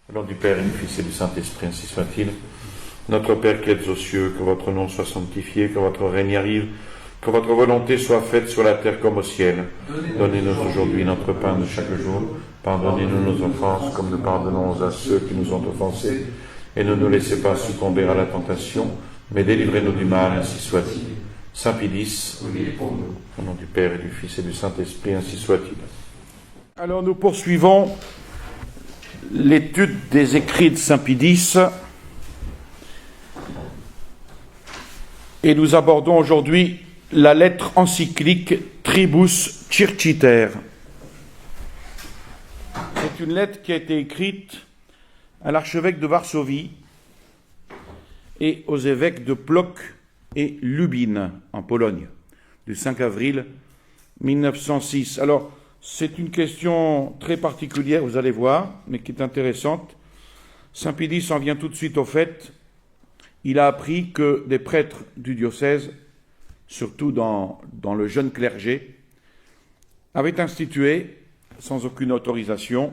Au nom du Père et du Fils et du Saint-Esprit, ainsi soit-il. Notre Père qui êtes aux cieux, que votre nom soit sanctifié, que votre règne arrive, que votre volonté soit faite sur la terre comme au ciel. Donnez-nous aujourd'hui notre pain de chaque jour. Pardonnez-nous nos offenses, comme nous pardonnons à ceux qui nous ont offensés. Et ne nous laissez pas succomber à la tentation, mais délivrez-nous du mal, ainsi soit-il. Saint Pilice, au nom du Père et du Fils et du Saint-Esprit, ainsi soit-il. Alors nous poursuivons l'étude des écrits de Saint Pilice et nous abordons aujourd'hui la lettre encyclique Tribus Circiter. C'est une lettre qui a été écrite à l'archevêque de Varsovie et aux évêques de Płock et Lubin en Pologne, du 5 avril 1906. Alors, c'est une question très particulière, vous allez voir, mais qui est intéressante. Saint Pilice en vient tout de suite au fait. Il a appris que des prêtres du diocèse, surtout dans le jeune clergé, avaient institué, sans aucune autorisation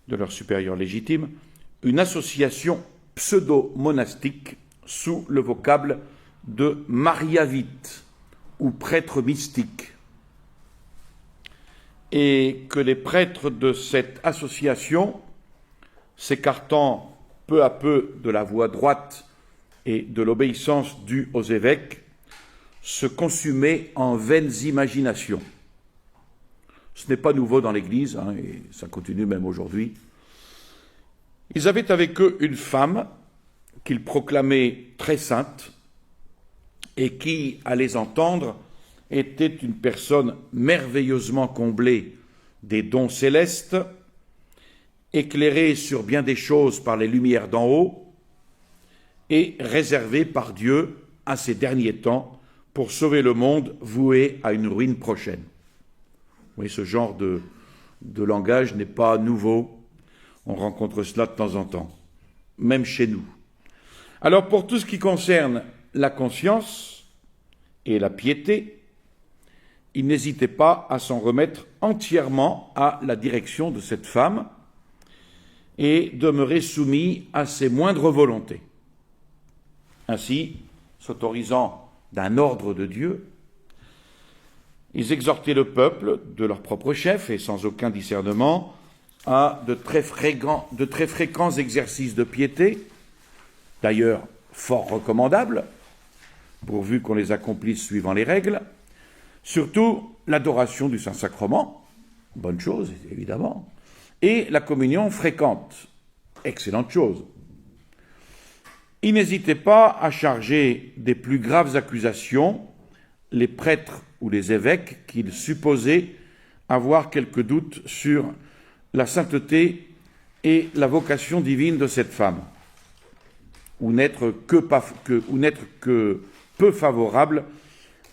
de leur supérieur légitime, une association pseudo-monastique sous le vocable de mariavites ou prêtres mystiques. Et que les prêtres de cette association, s'écartant peu à peu de la voie droite et de l'obéissance due aux évêques, se consumaient en vaines imaginations. Ce n'est pas nouveau dans l'Église, et ça continue même aujourd'hui. Ils avaient avec eux une femme qu'ils proclamaient très sainte et qui, à les entendre, était une personne merveilleusement comblée des dons célestes, éclairée sur bien des choses par les lumières d'en haut et réservée par Dieu à ces derniers temps pour sauver le monde voué à une ruine prochaine. Oui, ce genre de langage n'est pas nouveau. On rencontre cela de temps en temps, même chez nous. Alors, pour tout ce qui concerne la conscience et la piété, il n'hésitait pas à s'en remettre entièrement à la direction de cette femme et demeurer soumis à ses moindres volontés. Ainsi, s'autorisant d'un ordre de Dieu, ils exhortaient le peuple, de leur propre chef et sans aucun discernement, à de très fréquents exercices de piété, d'ailleurs fort recommandables, pourvu qu'on les accomplisse suivant les règles, surtout l'adoration du Saint-Sacrement, bonne chose évidemment, et la communion fréquente, excellente chose. Il n'hésitait pas à charger des plus graves accusations les prêtres ou les évêques qu'ils supposaient avoir quelques doutes sur la sainteté et la vocation divine de cette femme, ou n'être que peu favorable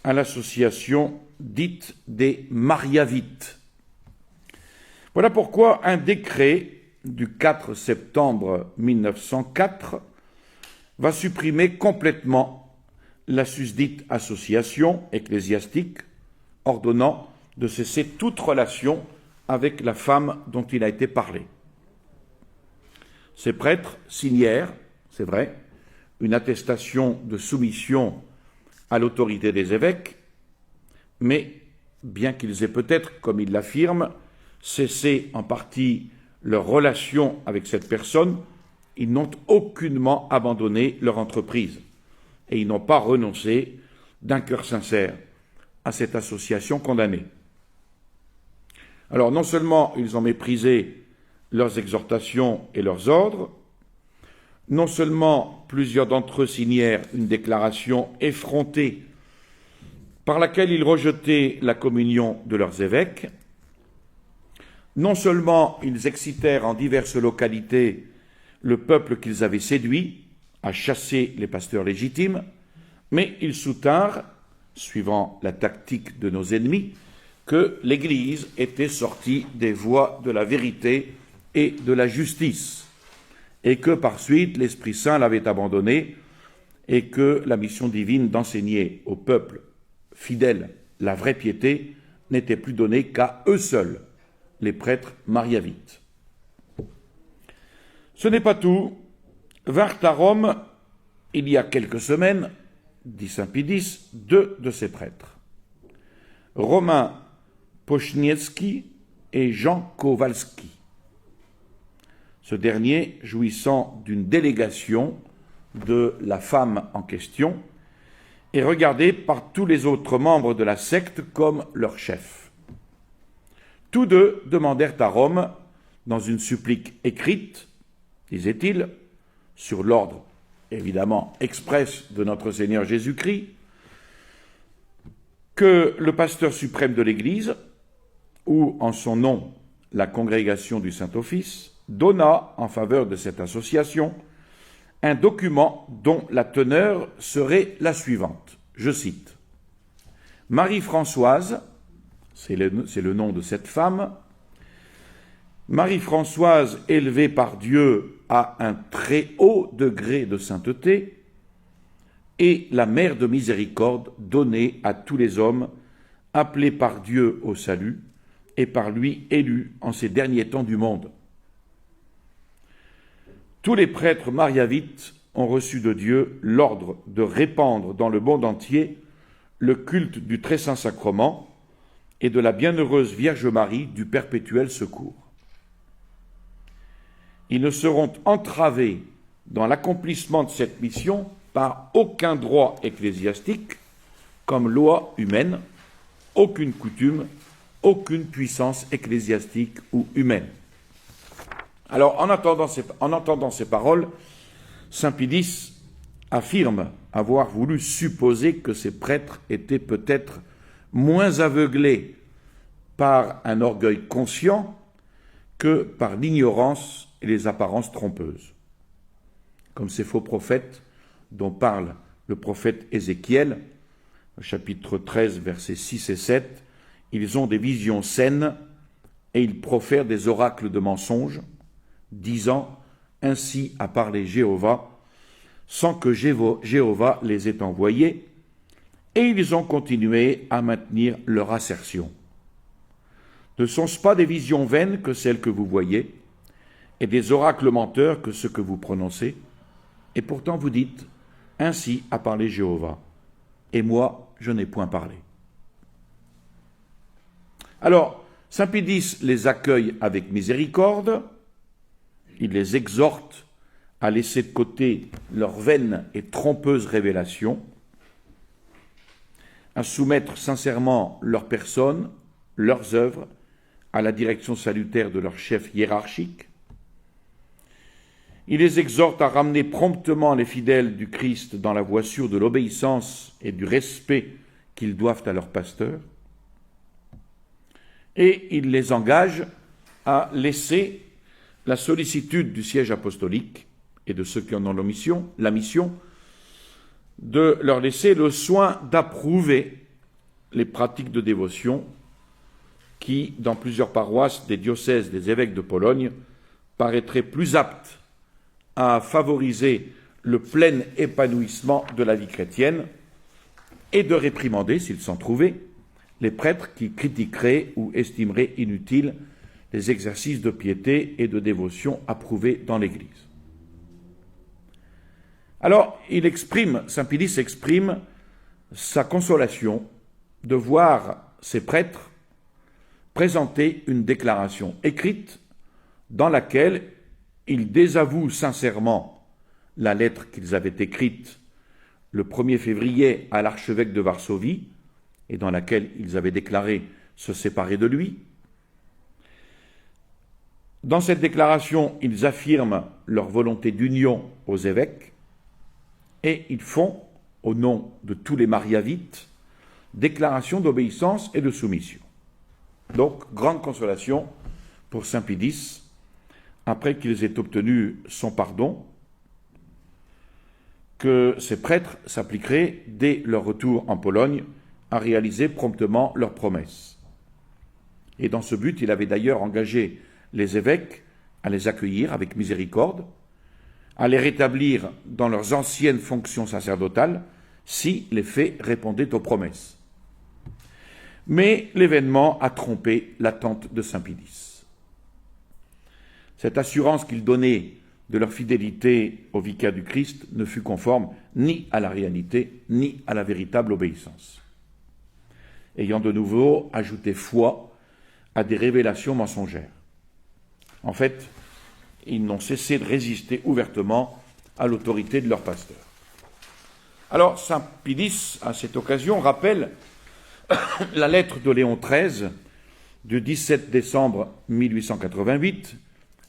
à l'association dite des mariavites. Voilà pourquoi un décret du 4 septembre 1904 va supprimer complètement la susdite association ecclésiastique, ordonnant de cesser toute relation avec la femme dont il a été parlé. Ces prêtres signèrent, c'est vrai, une attestation de soumission à l'autorité des évêques, mais bien qu'ils aient peut-être, comme ils l'affirment, cessé en partie leur relation avec cette personne, ils n'ont aucunement abandonné leur entreprise et ils n'ont pas renoncé d'un cœur sincère à cette association condamnée. Alors non seulement ils ont méprisé leurs exhortations et leurs ordres, non seulement plusieurs d'entre eux signèrent une déclaration effrontée par laquelle ils rejetaient la communion de leurs évêques, non seulement ils excitèrent en diverses localités le peuple qu'ils avaient séduit à chasser les pasteurs légitimes, mais ils soutinrent, suivant la tactique de nos ennemis, que l'Église était sortie des voies de la vérité et de la justice, et que par suite l'Esprit Saint l'avait abandonnée, et que la mission divine d'enseigner au peuple fidèle la vraie piété n'était plus donnée qu'à eux seuls, les prêtres mariavites. Ce n'est pas tout. Vinrent à Rome, il y a quelques semaines, dit saint Pie, 2 de ses prêtres, Romain Pochniewski et Jean Kowalski. Ce dernier jouissant d'une délégation de la femme en question et regardé par tous les autres membres de la secte comme leur chef. Tous deux demandèrent à Rome, dans une supplique écrite, disait-il, sur l'ordre évidemment express de notre Seigneur Jésus-Christ, que le pasteur suprême de l'Église, ou en son nom la congrégation du Saint-Office, donna en faveur de cette association un document dont la teneur serait la suivante. Je cite. Marie-Françoise, c'est le nom de cette femme, Marie-Françoise élevée par Dieu à un très haut degré de sainteté, et la mère de miséricorde donnée à tous les hommes, appelés par Dieu au salut, et par lui élus en ces derniers temps du monde. Tous les prêtres mariavites ont reçu de Dieu l'ordre de répandre dans le monde entier le culte du très saint sacrement et de la bienheureuse Vierge Marie du perpétuel secours. Ils ne seront entravés dans l'accomplissement de cette mission par aucun droit ecclésiastique, comme loi humaine, aucune coutume, aucune puissance ecclésiastique ou humaine. Alors, en entendant ces paroles, saint Pie affirme avoir voulu supposer que ces prêtres étaient peut-être moins aveuglés par un orgueil conscient que par l'ignorance et les apparences trompeuses. Comme ces faux prophètes dont parle le prophète Ézéchiel, au chapitre 13, versets 6 et 7, ils ont des visions saines et ils profèrent des oracles de mensonges, disant « Ainsi a parlé Jéhovah », sans que Jéhovah les ait envoyés, et ils ont continué à maintenir leur assertion. Ne sont-ce pas des visions vaines que celles que vous voyez, et des oracles menteurs que ceux que vous prononcez? Et pourtant vous dites « Ainsi a parlé Jéhovah », et moi je n'ai point parlé. Alors, saint Pie les accueille avec miséricorde, il les exhorte à laisser de côté leurs vaines et trompeuses révélations, à soumettre sincèrement leur personne, leurs œuvres, à la direction salutaire de leur chef hiérarchique. Il les exhorte à ramener promptement les fidèles du Christ dans la voie sûre de l'obéissance et du respect qu'ils doivent à leur pasteur. Et il les engage à laisser la sollicitude du siège apostolique et de ceux qui en ont la mission, de leur laisser le soin d'approuver les pratiques de dévotion qui, dans plusieurs paroisses des diocèses des évêques de Pologne, paraîtraient plus aptes à favoriser le plein épanouissement de la vie chrétienne et de réprimander, s'il s'en trouvait, les prêtres qui critiqueraient ou estimeraient inutiles les exercices de piété et de dévotion approuvés dans l'Église. Alors, saint Pie exprime sa consolation de voir ces prêtres présenter une déclaration écrite dans laquelle ils désavouent sincèrement la lettre qu'ils avaient écrite le 1er février à l'archevêque de Varsovie et dans laquelle ils avaient déclaré se séparer de lui. Dans cette déclaration, ils affirment leur volonté d'union aux évêques et ils font, au nom de tous les mariavites, déclaration d'obéissance et de soumission. Donc, grande consolation pour saint Pie, après qu'ils aient obtenu son pardon, que ces prêtres s'appliqueraient, dès leur retour en Pologne, à réaliser promptement leurs promesses. Et dans ce but, il avait d'ailleurs engagé les évêques à les accueillir avec miséricorde, à les rétablir dans leurs anciennes fonctions sacerdotales, si les faits répondaient aux promesses. Mais l'événement a trompé l'attente de saint Pie. Cette assurance qu'il donnait de leur fidélité au vicaire du Christ ne fut conforme ni à la réalité, ni à la véritable obéissance. Ayant de nouveau ajouté foi à des révélations mensongères. En fait, ils n'ont cessé de résister ouvertement à l'autorité de leur pasteur. Alors, saint Pie, à cette occasion, rappelle la lettre de Léon XIII du 17 décembre 1888,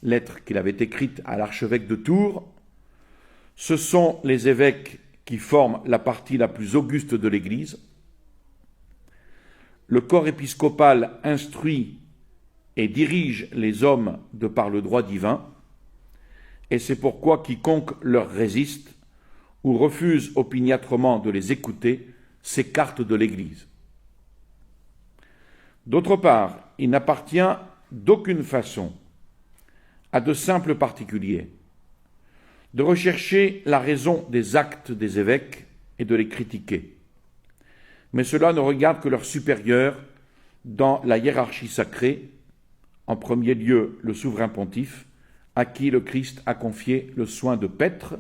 lettre qu'il avait écrite à l'archevêque de Tours. Ce sont les évêques qui forment la partie la plus auguste de l'Église. Le corps épiscopal instruit et dirige les hommes de par le droit divin, et c'est pourquoi quiconque leur résiste ou refuse opiniâtrement de les écouter s'écarte de l'Église. D'autre part, il n'appartient d'aucune façon à de simples particuliers de rechercher la raison des actes des évêques et de les critiquer. Mais cela ne regarde que leurs supérieurs dans la hiérarchie sacrée, en premier lieu le souverain pontife, à qui le Christ a confié le soin de paître,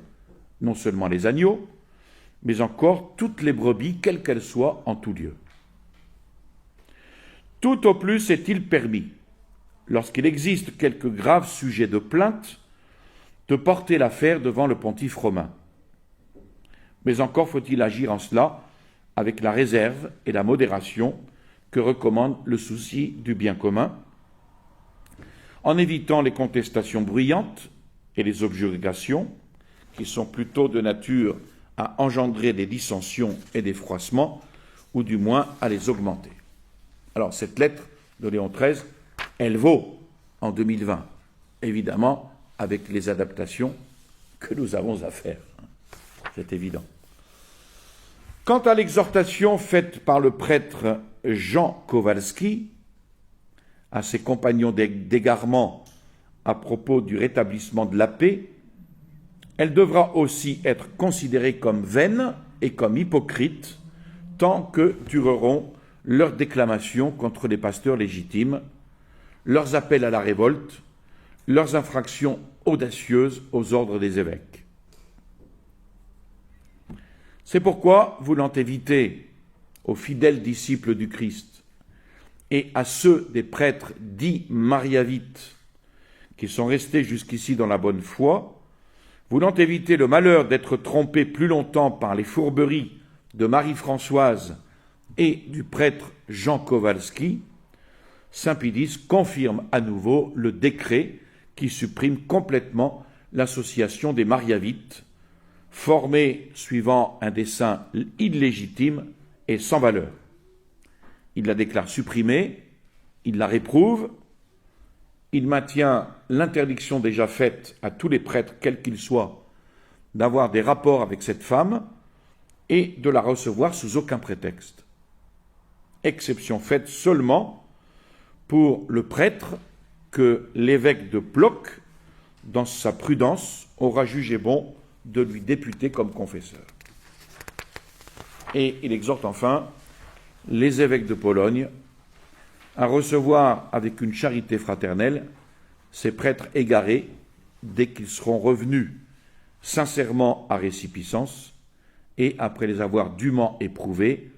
non seulement les agneaux, mais encore toutes les brebis, quelles qu'elles soient, en tout lieu. Tout au plus est-il permis, lorsqu'il existe quelques graves sujets de plainte, de porter l'affaire devant le pontife romain. Mais encore faut-il agir en cela avec la réserve et la modération que recommande le souci du bien commun, en évitant les contestations bruyantes et les objurgations, qui sont plutôt de nature à engendrer des dissensions et des froissements, ou du moins à les augmenter. Alors, cette lettre de Léon XIII, elle vaut en 2020, évidemment, avec les adaptations que nous avons à faire. C'est évident. Quant à l'exhortation faite par le prêtre Jean Kowalski à ses compagnons d'égarement à propos du rétablissement de la paix, elle devra aussi être considérée comme vaine et comme hypocrite tant que dureront leurs déclamations contre les pasteurs légitimes, leurs appels à la révolte, leurs infractions audacieuses aux ordres des évêques. C'est pourquoi, voulant éviter aux fidèles disciples du Christ et à ceux des prêtres dits mariavites qui sont restés jusqu'ici dans la bonne foi, voulant éviter le malheur d'être trompés plus longtemps par les fourberies de Marie-Françoise et du prêtre Jean Kowalski, saint Pie confirme à nouveau le décret qui supprime complètement l'association des mariavites, formée suivant un dessein illégitime et sans valeur. Il la déclare supprimée, il la réprouve, il maintient l'interdiction déjà faite à tous les prêtres, quels qu'ils soient, d'avoir des rapports avec cette femme et de la recevoir sous aucun prétexte. Exception faite seulement pour le prêtre que l'évêque de Plock, dans sa prudence, aura jugé bon de lui députer comme confesseur. Et il exhorte enfin les évêques de Pologne à recevoir avec une charité fraternelle ces prêtres égarés dès qu'ils seront revenus sincèrement à résipiscence et après les avoir dûment éprouvés,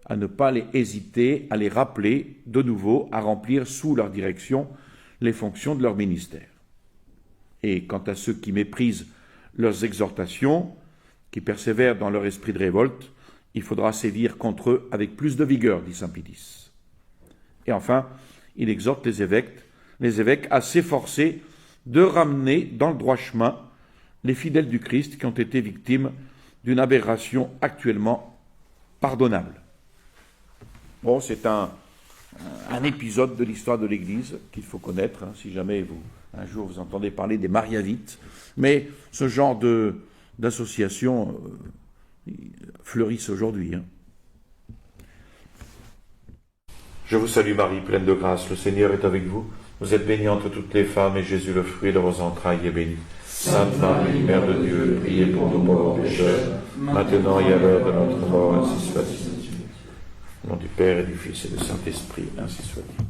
à ne pas les hésiter à les rappeler de nouveau à remplir sous leur direction les fonctions de leur ministère. Et quant à ceux qui méprisent leurs exhortations, qui persévèrent dans leur esprit de révolte, il faudra sévir contre eux avec plus de vigueur, dit saint Pie. Et enfin, il exhorte les évêques à s'efforcer de ramener dans le droit chemin les fidèles du Christ qui ont été victimes d'une aberration actuellement pardonnable. Bon, c'est un épisode de l'histoire de l'Église qu'il faut connaître, si jamais un jour vous entendez parler des mariavites, mais ce genre d'associations fleurissent aujourd'hui. Je vous salue Marie, pleine de grâce, le Seigneur est avec vous. Vous êtes bénie entre toutes les femmes, et Jésus, le fruit de vos entrailles, est béni. Sainte Marie, Mère de Dieu, priez pour nous pauvres pécheurs, maintenant et à l'heure de notre mort, ainsi soit-il. Au nom du Père et du Fils et du Saint-Esprit, ainsi soit-il.